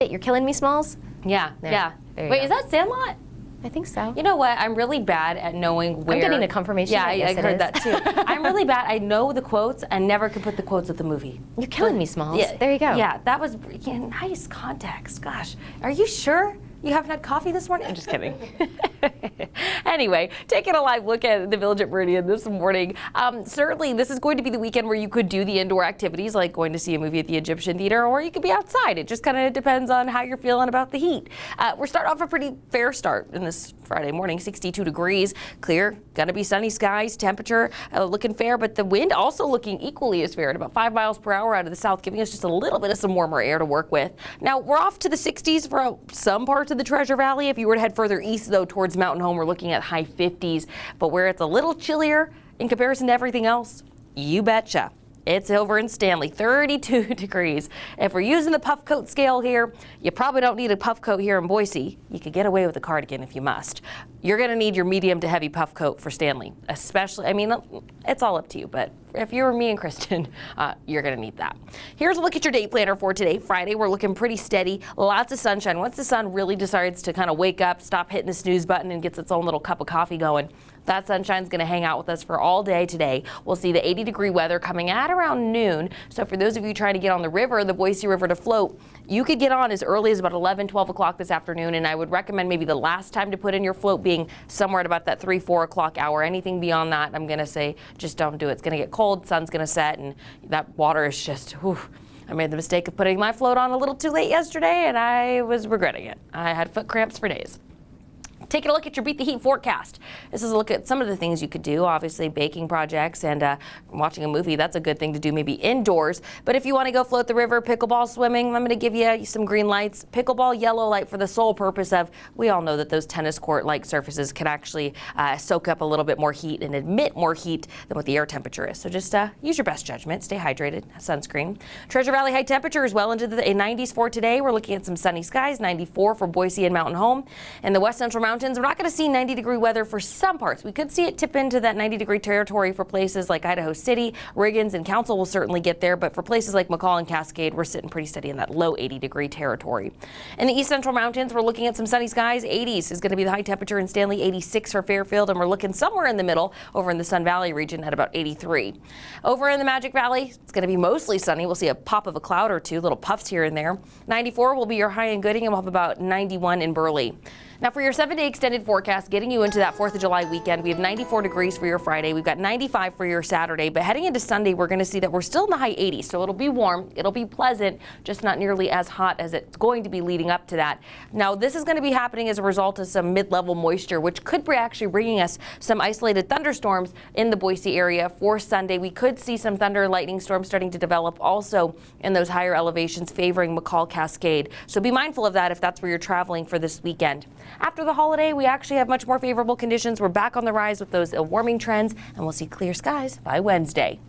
You're killing me, Smalls? Yeah, There. yeah. There you Wait, go. is that Sandlot? I think so. You know what? I'm really bad at knowing where. I'm getting a confirmation. Yeah, yes, I heard that too. I'm really bad. I know the quotes and never can put the quotes with the movie. You're killing me, Smalls. Yeah, There you go. Yeah, that was nice context. Gosh, are you sure you haven't had coffee this morning? I'm just kidding. Anyway, taking a live look at the Village at Meridian this morning. Certainly, this is going to be the weekend where you could do the indoor activities like going to see a movie at the Egyptian Theater, or you could be outside. It just kind of depends on how you're feeling about the heat. We're starting off a pretty fair start in this Friday morning, 62 degrees, clear, gonna be sunny skies, temperature looking fair, but the wind also looking equally as fair at about 5 miles per hour out of the south, giving us just a little bit of some warmer air to work with. Now, we're off to the 60s for some parts of the Treasure Valley. If you were to head further east, though, towards Mountain Home, we're looking at high 50s, but where it's a little chillier in comparison to everything else, you betcha. It's over in Stanley, 32 degrees. If we're using the puff coat scale here, you probably don't need a puff coat here in Boise. You could get away with a cardigan if you must. You're going to need your medium to heavy puff coat for Stanley, especially, I mean, it's all up to you, but if you were me and Kristen, you're going to need that. Here's a look at your day planner for today. Friday, we're looking pretty steady. Lots of sunshine. Once the sun really decides to kind of wake up, stop hitting the snooze button and gets its own little cup of coffee going, that sunshine's going to hang out with us for all day today. We'll see the 80-degree weather coming at around noon. So for those of you trying to get on the river, the Boise River to float, you could get on as early as about 11, 12 o'clock this afternoon. And I would recommend maybe the last time to put in your float being somewhere at about that 3, 4 o'clock hour. Anything beyond that, I'm going to say just don't do it. It's going to get cold, sun's going to set, and that water is just, whew. I made the mistake of putting my float on a little too late yesterday, and I was regretting it. I had foot cramps for days. Taking a look at your Beat the Heat forecast. This is a look at some of the things you could do. Obviously, baking projects and watching a movie, that's a good thing to do maybe indoors. But if you want to go float the river, pickleball, swimming, I'm going to give you some green lights. Pickleball, yellow light for the sole purpose of, we all know that those tennis court-like surfaces can actually soak up a little bit more heat and emit more heat than what the air temperature is. So just use your best judgment. Stay hydrated. Sunscreen. Treasure Valley high temperature is well into the 90s for today. We're looking at some sunny skies, 94 for Boise and Mountain Home. In the West Central Mountains, we're not going to see 90-degree weather for some parts. We could see it tip into that 90-degree territory for places like Idaho City, Riggins, and Council will certainly get there. But for places like McCall and Cascade, we're sitting pretty steady in that low 80-degree territory. In the East Central Mountains, we're looking at some sunny skies. 80s is going to be the high temperature in Stanley, 86 for Fairfield, and we're looking somewhere in the middle over in the Sun Valley region at about 83. Over in the Magic Valley, it's going to be mostly sunny. We'll see a pop of a cloud or two, little puffs here and there. 94 will be your high in Gooding, and we'll have about 91 in Burley. Now for your 7-day extended forecast, getting you into that 4th of July weekend, we have 94 degrees for your Friday. We've got 95 for your Saturday, but heading into Sunday, we're going to see that we're still in the high 80s. So it'll be warm, it'll be pleasant, just not nearly as hot as it's going to be leading up to that. Now this is going to be happening as a result of some mid-level moisture, which could be actually bringing us some isolated thunderstorms in the Boise area for Sunday. We could see some thunder and lightning storms starting to develop also in those higher elevations favoring McCall Cascade. So be mindful of that if that's where you're traveling for this weekend. After the holiday, we actually have much more favorable conditions. We're back on the rise with those warming trends, and we'll see clear skies by Wednesday.